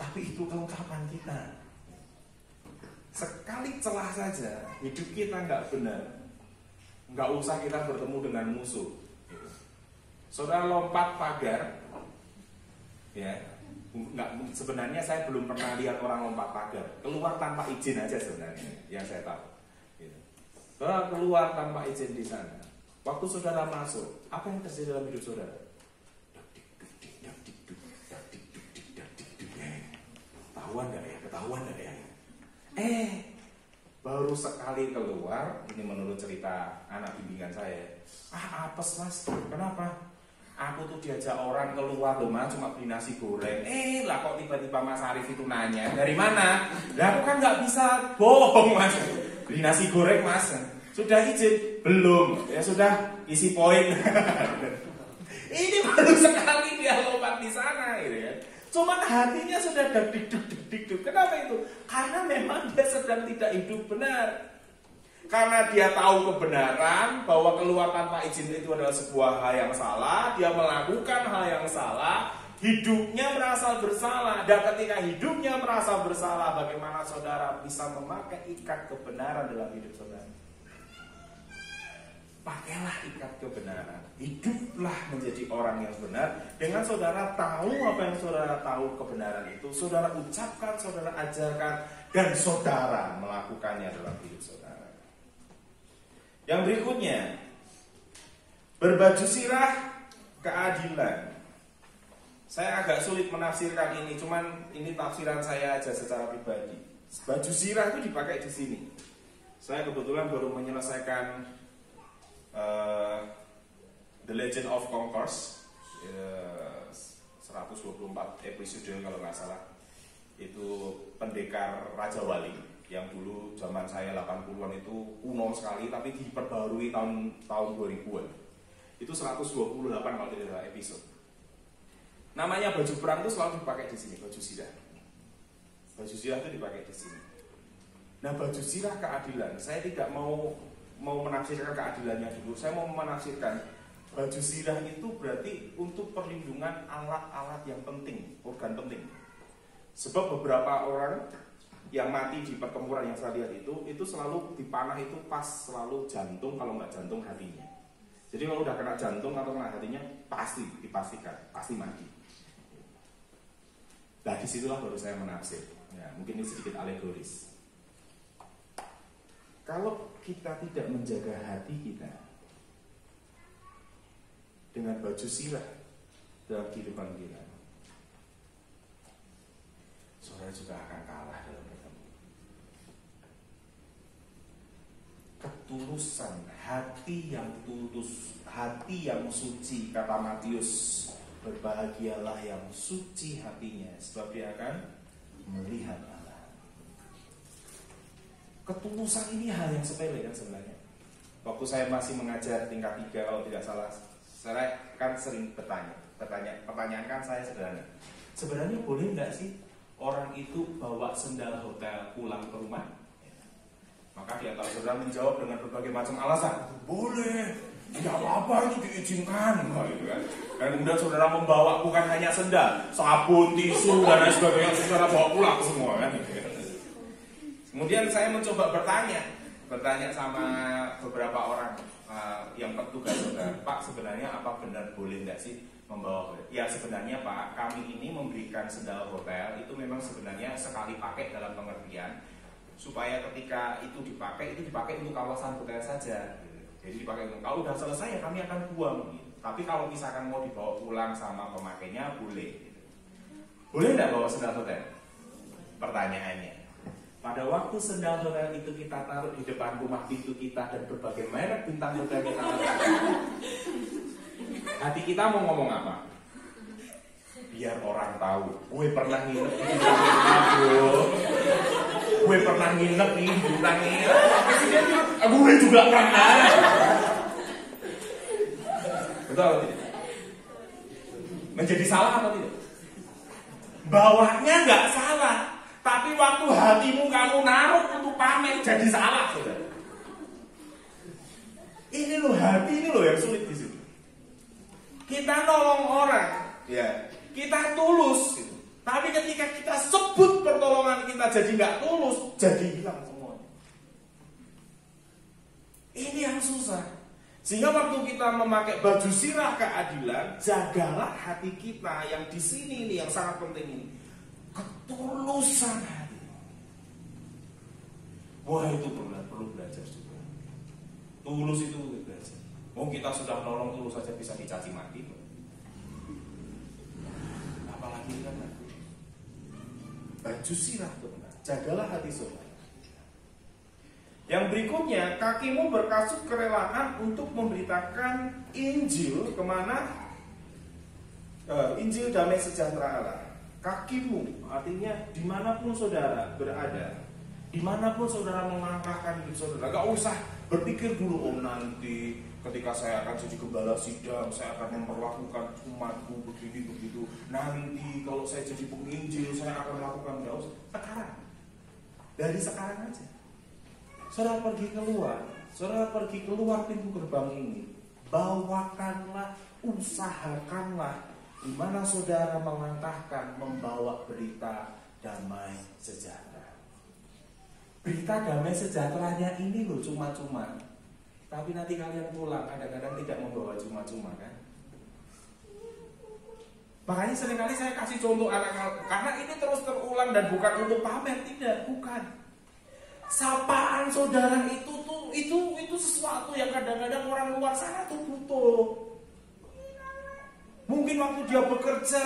Tapi itu kelengkapan kita. Sekali celah saja hidup kita nggak benar, nggak usah kita bertemu dengan musuh. Saudara lompat pagar, ya, nggak, sebenarnya saya belum pernah lihat orang lompat pagar keluar tanpa izin aja sebenarnya, yang saya tahu. Saudara keluar tanpa izin di sana. Waktu saudara masuk, apa yang terjadi dalam hidup saudara? Ketahuan nggak ya? Baru sekali keluar, ini menurut cerita anak bimbingan saya. Apes mas, kenapa? Aku tuh diajak orang keluar loh mas, cuma beli nasi goreng. Lah kok tiba-tiba Mas Arif itu nanya, dari mana? Lah aku kan nggak bisa bohong mas. Beli nasi goreng mas. Sudah izin? Belum. Ya sudah, isi poin. Ini baru sekali dia lompat di sana, gitu ya. Cuman hatinya sudah deg-deg. Kenapa itu? Karena memang dia sedang tidak hidup benar. Karena dia tahu kebenaran bahwa keluar tanpa izin itu adalah sebuah hal yang salah. Dia melakukan hal yang salah. Hidupnya merasa bersalah. Dan ketika hidupnya merasa bersalah, bagaimana saudara bisa memakai ikat kebenaran dalam hidup saudara? Pakailah ikat kebenaran. Hiduplah menjadi orang yang benar. Dengan saudara tahu apa yang saudara tahu kebenaran itu, saudara ucapkan, saudara ajarkan, dan saudara melakukannya dalam hidup saudara. Yang berikutnya, berbaju sirah keadilan. Saya agak sulit menafsirkan ini, cuman ini tafsiran saya aja secara pribadi. Baju sirah itu dipakai di sini. Saya kebetulan baru menyelesaikan The Legend of Conquers, 124 episode kalau nggak salah. Itu pendekar Raja Wali yang dulu zaman saya 80-an itu kuno sekali, tapi diperbarui tahun 2000-an. Itu 128 kalau tidak salah episode. Namanya baju perang itu selalu dipakai di sini, baju sirah. Baju sirah itu dipakai di sini. Nah, baju sirah keadilan, saya tidak mau menafsirkan keadilannya dulu. Saya mau menafsirkan baju sirah itu berarti untuk perlindungan alat-alat yang penting, organ penting. Sebab beberapa orang yang mati di pertempuran yang saya lihat itu selalu dipanah itu pas selalu jantung, kalau nggak jantung hatinya. Jadi kalau udah kena jantung atau kena hatinya pasti dipastikan, pasti mati. Nah disitulah baru saya menafsir. Ya, mungkin ini sedikit alegoris. Kalau kita tidak menjaga hati kita dengan baju sirah dalam kehidupan kita, saudara juga akan kalah dalam bertemu. Ketulusan, hati yang tulus, hati yang suci, kata Matius, berbahagialah yang suci hatinya, sebab dia akan melihat Allah. Ketulusan ini hal yang sepele kan sebenarnya. Waktu saya masih mengajar tingkat 3 kalau tidak salah, saya kan sering pertanyaan kan saya sederhana. Sebenarnya boleh nggak sih orang itu bawa sendal hotel pulang ke rumah? Maka di antara saudara menjawab dengan berbagai macam alasan. Boleh, tidak apa-apa, itu diizinkan, gitu kan. Dan kemudian saudara membawa bukan hanya sendal, sabun, tisu dan lain sebagainya, saudara bawa pulang semua kan. Kemudian saya mencoba bertanya sama beberapa orang yang petugas saudara, Pak sebenarnya apa benar boleh nggak sih membawa? Ya sebenarnya Pak, kami ini memberikan sendal hotel itu memang sebenarnya sekali pakai dalam pengertian supaya ketika itu dipakai untuk kawasan hotel saja. Jadi dipakai kalau udah selesai ya kami akan buang. Tapi kalau misalkan mau dibawa pulang sama pemakainya boleh. Boleh nggak bawa sendal hotel? Pertanyaannya. Pada waktu sendal hotel itu kita taruh di depan rumah pintu kita dan berbagai merek bintang hotel kita letakkan, hati kita mau ngomong apa? Biar orang tahu, gue pernah nginep di bro. gue pernah nginep nih, gue juga pernah. Betul. Menjadi salah atau tidak? Bawahnya nggak salah, tapi waktu hatimu kamu naruh untuk pamer jadi salah, saudara. Ini loh hati ini loh yang sulit di situ. Kita nolong orang, ya, kita tulus, gitu. Tapi ketika kita sebut pertolongan kita jadi nggak tulus, jadi hilang semuanya. Ini yang susah. Sehingga waktu kita memakai baju sirah keadilan, jagalah hati kita yang di sini ini yang sangat penting ini, ketulusan hati. Wah itu perlu belajar juga. Tulus itu belajar. Kita sudah nolong tulus saja bisa dicaci maki. Apalagi kan baju sirah benar. Jagalah hati saudara. Yang berikutnya, kakimu berkasut kerelaan untuk memberitakan Injil kemana? Injil damai sejahtera Allah. Kakimu, artinya dimanapun saudara berada, dimanapun saudara melangkahkan hidup saudara, gak usah berpikir dulu, nanti ketika saya akan jadi gembala sidang, saya akan memperlakukan umatku begitu. Nanti kalau saya jadi penginjil, saya akan melakukan, gak usah. Sekarang, dari sekarang aja. Saudara pergi keluar pintu gerbang ini, bawakanlah, usahakanlah di mana saudara melangkahkan membawa berita damai sejahtera. Berita damai sejahteranya ini loh cuma-cuma. Tapi nanti kalian pulang kadang-kadang tidak membawa cuma-cuma kan. Makanya seringkali saya kasih contoh anak-anak, karena ini terus terulang dan bukan untuk pamer, bukan. Sapaan saudara itu sesuatu yang kadang-kadang orang luar sana tuh butuh. Mungkin waktu dia bekerja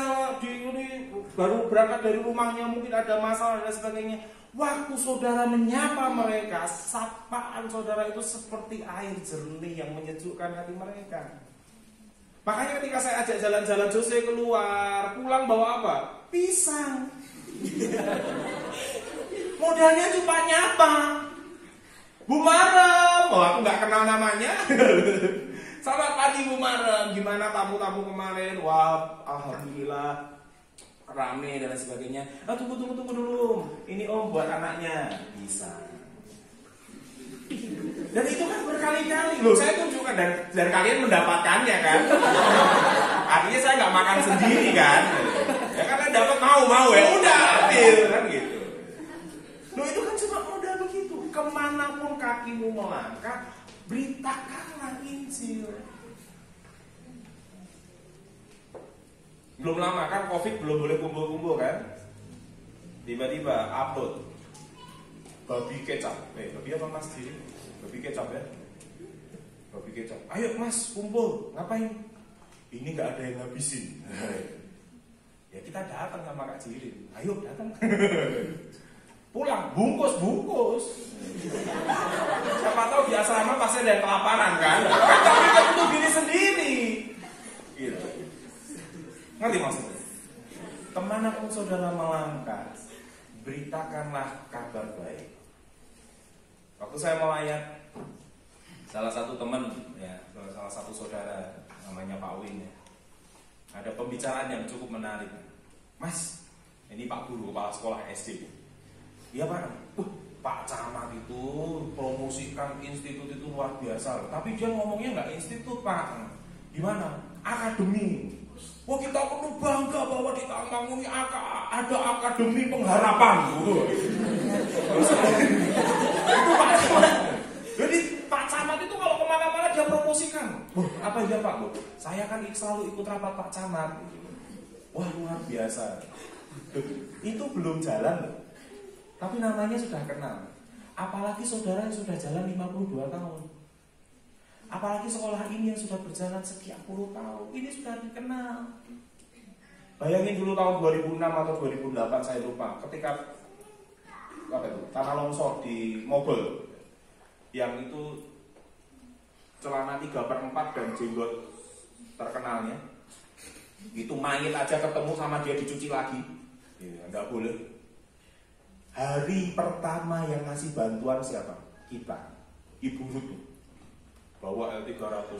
baru berangkat dari rumahnya, mungkin ada masalah dan sebagainya. Waktu saudara menyapa mereka, sapaan saudara itu seperti air jernih yang menyejukkan hati mereka. Makanya ketika saya ajak jalan-jalan Jose keluar, pulang bawa apa? Pisang. Modalnya cuma nyapa. Bu Marem, aku nggak kenal namanya. Selamat pagi Bu Marem, gimana tamu-tamu kemarin? Wah, alhamdulillah rame dan sebagainya. Tunggu dulu. Ini Om buat anaknya. Bisa. Dan itu kan berkali-kali loh, saya tunjukkan dan kalian mendapatkannya kan. Artinya saya nggak makan sendiri kan. Ya kalian dapat mau ya udah ambil kan gitu. Loh itu kan cuma modal begitu. Kemanapun kakimu melangkah, beritakanlah Injil. Belum lama kan Covid belum boleh kumpul-kumpul kan. Tiba-tiba upload babi kecap. Babi apa mas diri? Babi kecap ya. Babi kecap. Ayo mas kumpul. Ngapain? Ini gak ada yang ngabisin. Ya kita datang sama Kak Jirin. Ayo datang. Pulang, bungkus. Siapa tahu di asrama pasti ada yang kelaparan kan? Tapi kan untuk diri sendiri. Gitu. Ngerti maksudnya? Kemanapun saudara melangkah, beritakanlah kabar baik. Waktu saya melayat, salah satu teman, ya, salah satu saudara namanya Pak Win, ya, ada pembicaraan yang cukup menarik. Mas, ini Pak Guru kepala sekolah SD. Iya Pak, Pak Camat itu promosikan institut itu luar biasa. Tapi dia ngomongnya nggak institut Pak. Gimana? Akademi. Wah kita perlu bangga bahwa di Tamangun ini ada akademi pengharapan. Itu Pak Camat. Jadi Pak Camat itu kalau kemana-mana dia promosikan. Apa ya Pak? Saya kan selalu ikut rapat Pak Camat. Wah luar biasa. Itu belum jalan loh. Tapi namanya sudah kenal. Apalagi saudara yang sudah jalan 52 tahun. Apalagi sekolah ini yang sudah berjalan sekian puluh tahun. Ini sudah dikenal. Bayangin dulu tahun 2006 atau 2008 saya lupa. Ketika tanah longsor di Mogot, yang itu celana 3/4 dan jenggot terkenalnya, itu mayit aja ketemu sama dia dicuci lagi. Ya, nggak boleh. Hari pertama yang ngasih bantuan siapa? Kita. Ibu Ruth bawa L300.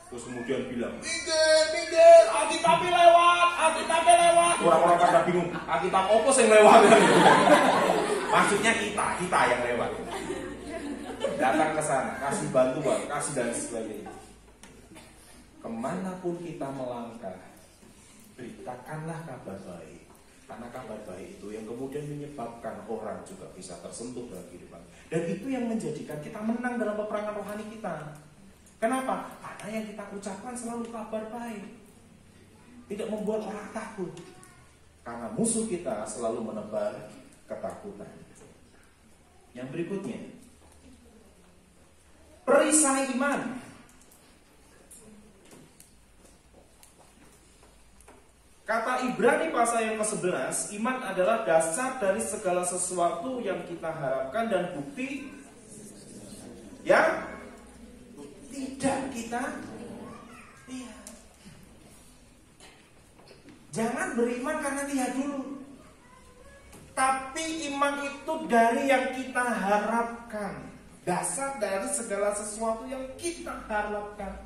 Terus kemudian bilang, minggir, Alkitab lewat. Orang-orang pada bingung, Alkitab apa yang lewat? Maksudnya kita yang lewat. Datang ke sana, kasih bantuan, kasih dan sebagainya. Kemanapun kita melangkah, beritakanlah kabar baik. Karena kabar baik itu yang kemudian menyebabkan orang juga bisa tersentuh dalam kehidupan. Dan itu yang menjadikan kita menang dalam peperangan rohani kita. Kenapa? Karena yang kita ucapkan selalu kabar baik. Tidak membuat orang takut. Karena musuh kita selalu menebar ketakutan. Yang berikutnya, perisai iman. Kata Ibrani pasal yang ke-11, iman adalah dasar dari segala sesuatu yang kita harapkan dan bukti yang tidak kita lihat. Jangan beriman karena lihat dulu. Tapi iman itu dari yang kita harapkan. Dasar dari segala sesuatu yang kita harapkan.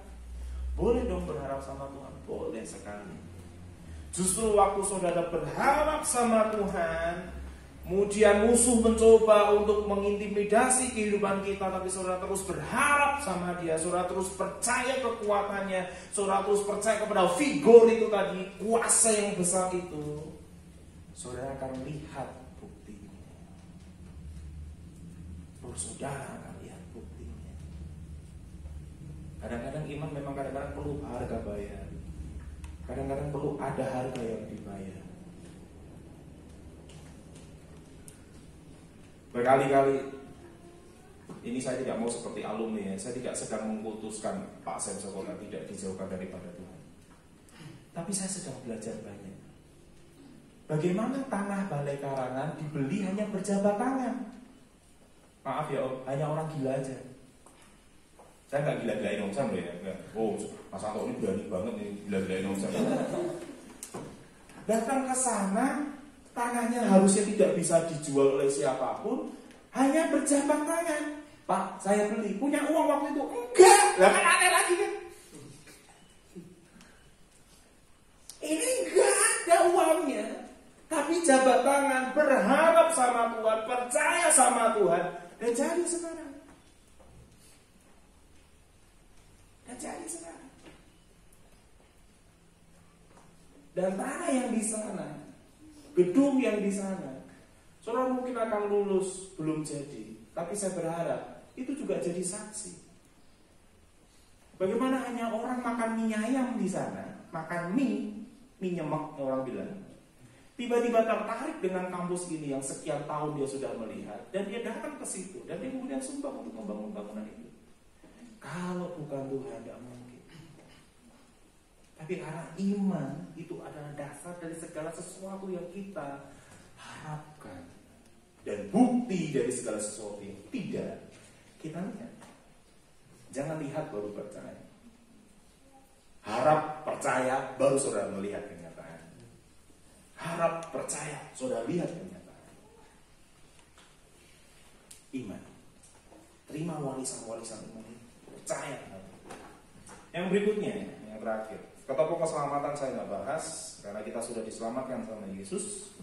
Boleh dong berharap sama Tuhan? Boleh sekali. Justru waktu saudara berharap sama Tuhan, kemudian musuh mencoba untuk mengintimidasi kehidupan kita, tapi saudara terus berharap sama dia, saudara terus percaya kekuatannya, saudara terus percaya kepada figur itu tadi, kuasa yang besar itu, saudara akan lihat buktinya. Saudara akan lihat buktinya. Kadang-kadang iman memang kadang-kadang perlu harga bayar. Kadang-kadang perlu ada harga yang dibayar. Berkali-kali ini saya tidak mau seperti alumni ya. Saya tidak sedang mengkultuskan Pak Sam Sokola tidak dijauhkan daripada Tuhan. Tapi saya sedang belajar banyak. Bagaimana tanah Balai Karangan dibeli hanya berjabat tangan. Maaf ya Om, hanya orang gila aja. Saya nggak gila-gilain Om Sam loh ya. Oh, Mas Anto ini berani banget nih gila-gilain Om Sam. Datang ke sana, tanahnya harusnya tidak bisa dijual oleh siapapun, hanya berjabat tangan. Pak, saya beli. Punya uang waktu itu? Enggak. Lah kan aneh lagi kan? Ini enggak ada uangnya. Tapi jabat tangan, berharap sama Tuhan, percaya sama Tuhan, dan jadi sekarang. Jadi sekarang. Dan tanah yang di sana, gedung yang di sana, saudara mungkin akan lulus, belum jadi. Tapi saya berharap itu juga jadi saksi. Bagaimana hanya orang makan mie ayam di sana, makan mie nyemek orang bilang. Tiba-tiba tertarik dengan kampus ini yang sekian tahun dia sudah melihat, dan dia datang ke situ, dan dia kemudian sumbang untuk membangun bangunan itu. Kalau bukan Tuhan tidak mungkin. Tapi karena iman itu adalah dasar dari segala sesuatu yang kita harapkan. Dan bukti dari segala sesuatu yang tidak kita lihat. Jangan lihat baru percaya. Harap percaya baru saudara melihat kenyataan. Harap percaya saudara lihat kenyataan. Iman. Terima warisan-warisan iman ini. Percaya. Yang berikutnya, yang terakhir, ketopong keselamatan saya nggak bahas karena kita sudah diselamatkan sama Yesus.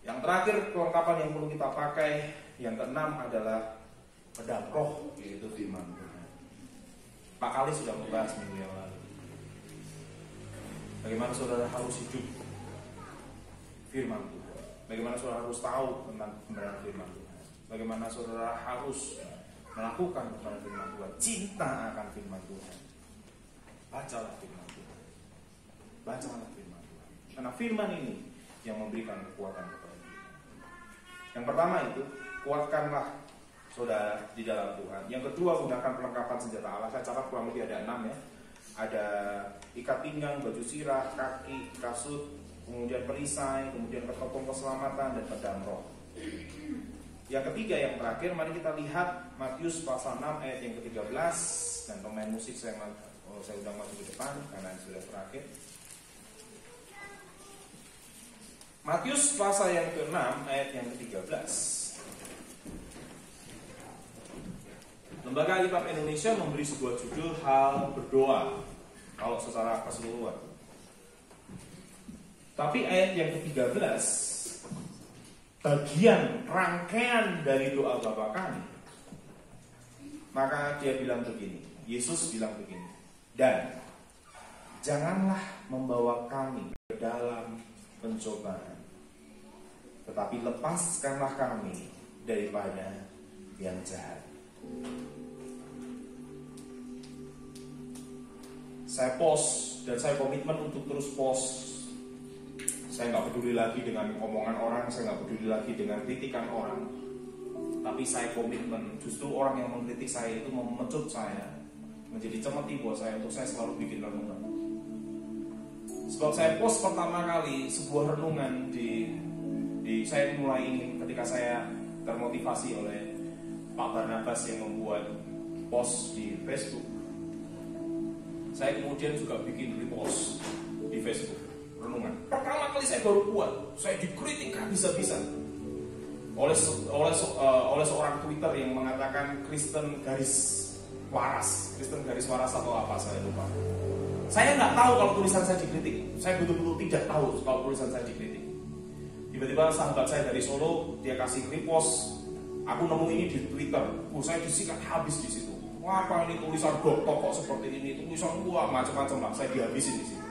Yang terakhir kelengkapan yang perlu kita pakai, yang keenam adalah pedang roh, yaitu firman Tuhan. Pak Kali sudah membahas minggu yang lalu. Bagaimana saudara harus hidup firman Tuhan? Bagaimana saudara harus tahu tentang kebenaran firman Tuhan? Bagaimana saudara harus melakukan kepada firman Tuhan, cinta akan firman Tuhan. Bacalah firman Tuhan. Bacalah firman Tuhan. Karena firman ini yang memberikan kekuatan kepada kita. Yang pertama itu, kuatkanlah saudara di dalam Tuhan. Yang kedua, gunakan perlengkapan senjata Allah. Saya catat kurang lebih ada 6 ya. Ada ikat pinggang, baju sirah, kaki, kasut, kemudian perisai, kemudian ketopong keselamatan dan pedang roh. Yang ketiga, yang terakhir, mari kita lihat Matius pasal 6 ayat yang ke-13. Dan pemain musik saya undang maju ke depan karena sudah terakhir. Matius pasal yang ke-6 ayat yang ke-13. Lembaga Alkitab Indonesia memberi sebuah judul hal berdoa kalau secara keseluruhan. Tapi ayat yang ke-13, bagian rangkaian dari doa Bapa kami, maka dia bilang begini, Yesus bilang begini, dan janganlah membawa kami ke dalam pencobaan, tetapi lepaskanlah kami daripada yang jahat. Saya post dan saya komitmen untuk terus post. Saya nggak peduli lagi dengan omongan orang, saya nggak peduli lagi dengan kritikan orang. Tapi saya komitmen, justru orang yang mengkritik saya itu memecut saya, menjadi cemeti buat saya untuk saya selalu bikin renungan. Sebab saya post pertama kali sebuah renungan di saya mulai ingin ketika saya termotivasi oleh Pak Barnabas yang membuat post di Facebook. Saya kemudian juga bikin repost di Facebook renungan. Pertama kali saya baru buat, saya dikritik habis-habisan oleh seorang Twitter yang mengatakan Kristen garis waras atau apa, saya lupa. Saya nggak tahu kalau tulisan saya dikritik. Saya betul-betul tidak tahu kalau tulisan saya dikritik. Tiba-tiba sahabat saya dari Solo, dia kasih repost. Aku nemu ini di Twitter. Saya disikat habis di situ. Wah, apa ini tulisan dokter kok seperti ini? Tulisan gua macam-macam lah. Saya dihabisin di situ.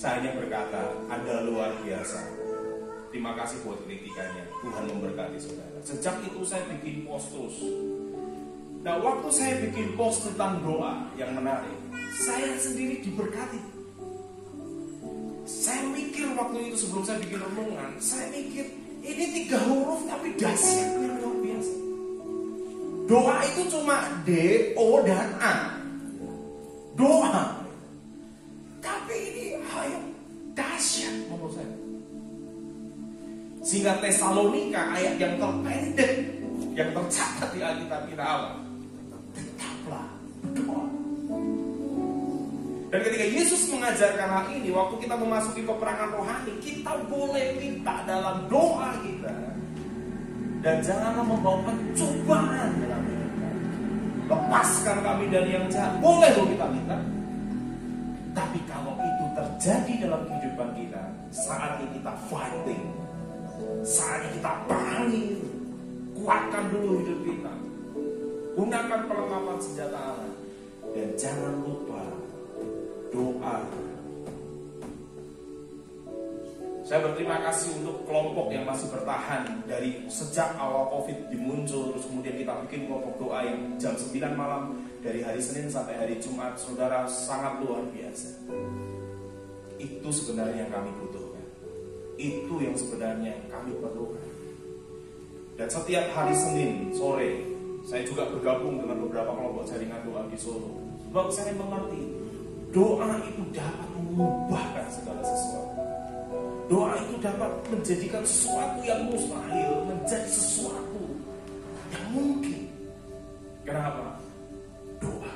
Saya hanya berkata, Anda luar biasa. Terima kasih buat kritikannya. Tuhan memberkati saudara. Sejak itu saya bikin post terus. Nah, waktu saya bikin post tentang doa yang menarik, saya sendiri diberkati. Saya mikir waktu itu sebelum saya bikin renungan, saya mikir ini 3 huruf tapi dahsyatnya luar biasa. Doa itu cuma D, O, dan A. Doa. Tapi ini dahsyat menurut saya. Sehingga Tesalonika ayat yang terpendek yang tercatat di Alkitab kita Allah, tetaplah berdoa. Dan ketika Yesus mengajarkan hal ini, waktu kita memasuki peperangan rohani, kita boleh minta dalam doa kita. Dan janganlah membawa pencobaan dalam hidup kami. Lepaskan kami dari yang jahat. Boleh loh kita minta. Tapi kalau itu terjadi dalam kehidupan kita, saatnya kita fighting, saatnya kita perangi, kuatkan dulu hidup kita. Gunakan perlengkapan senjata Allah. Dan jangan lupa doa. Saya berterima kasih untuk kelompok yang masih bertahan dari sejak awal COVID dimuncul, terus kemudian kita bikin kelompok doa yang jam 9 malam dari hari Senin sampai hari Jumat. Saudara, sangat luar biasa. Itu sebenarnya yang kami butuhkan. Itu yang sebenarnya kami perlukan. Dan setiap hari Senin sore saya juga bergabung dengan beberapa kelompok jaringan doa di Solo. Sebab saya mengerti doa itu dapat mengubahkan segala sesuatu. Doa itu dapat menjadikan sesuatu yang mustahil menjadi sesuatu yang mungkin. Kenapa? Doa.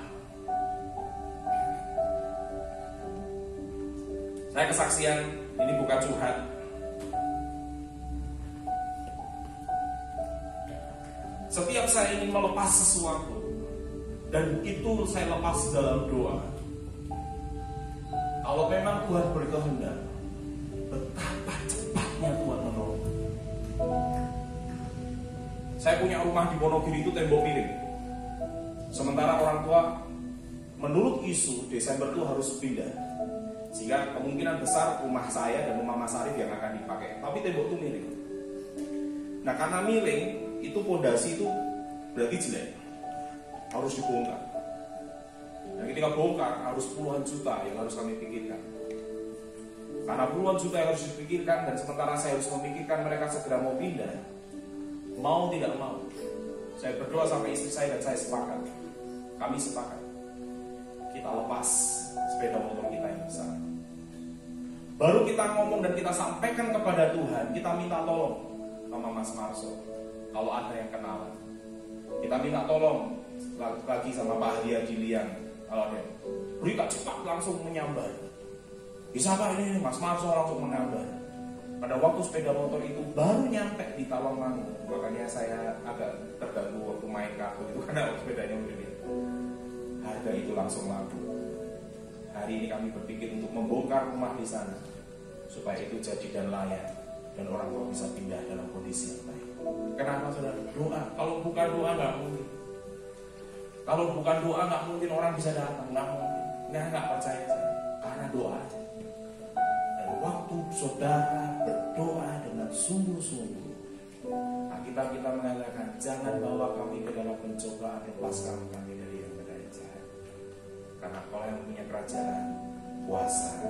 Saya kesaksian, ini bukan curhat. Setiap saya ingin melepas sesuatu, dan itu saya lepas dalam doa. Kalau memang Tuhan berkehendak, betapa cepatnya Tuhan menolong. Saya punya rumah di Wonogiri itu tembok miring. Sementara orang tua menurut isu Desember itu harus pindah. Sehingga kemungkinan besar rumah saya dan rumah Mas Arif yang akan dipakai. Tapi tembok itu miring. Nah, karena miring, itu pondasi itu berarti jelek. Harus dibongkar. Dan ketika bongkar harus puluhan juta yang harus kami pikirkan. Karena puluhan juta yang harus dipikirkan, dan sementara saya harus memikirkan mereka segera mau pindah, mau tidak mau, saya berdoa sama istri saya dan saya sepakat. Kami sepakat kita lepas sepeda motor kita yang besar. Baru kita ngomong dan kita sampaikan kepada Tuhan, kita minta tolong sama Mas Marso kalau ada yang kenalan. Kita minta tolong lagi sama Pak Hadia Dilian. Kalau ada, berita cepat langsung menyambar. Bisa Pak, ini Mas Marso langsung menambah. Pada waktu sepeda motor itu baru nyampe di Tawangmangu, makanya saya agak terganggu waktu main kartu itu karena sepedanya udah gitu. Harga itu langsung laku. Hari ini kami berpikir untuk membongkar rumah di sana supaya itu jadi dan layak dan orang tua bisa pindah dalam kondisi yang baik. Kenapa saudara? Doa. Kalau bukan doa nggak mungkin. Kalau bukan doa nggak mungkin orang bisa datang, nggak mungkin. Nggak percaya saya. Karena doa aja. Dan waktu saudara berdoa dengan sungguh-sungguh, Alkitab kita mengatakan, jangan bawa kami ke dalam pencobaan, lepaskan kami dari yang jahat. Karena Allah yang punya kerajaan, kuasa,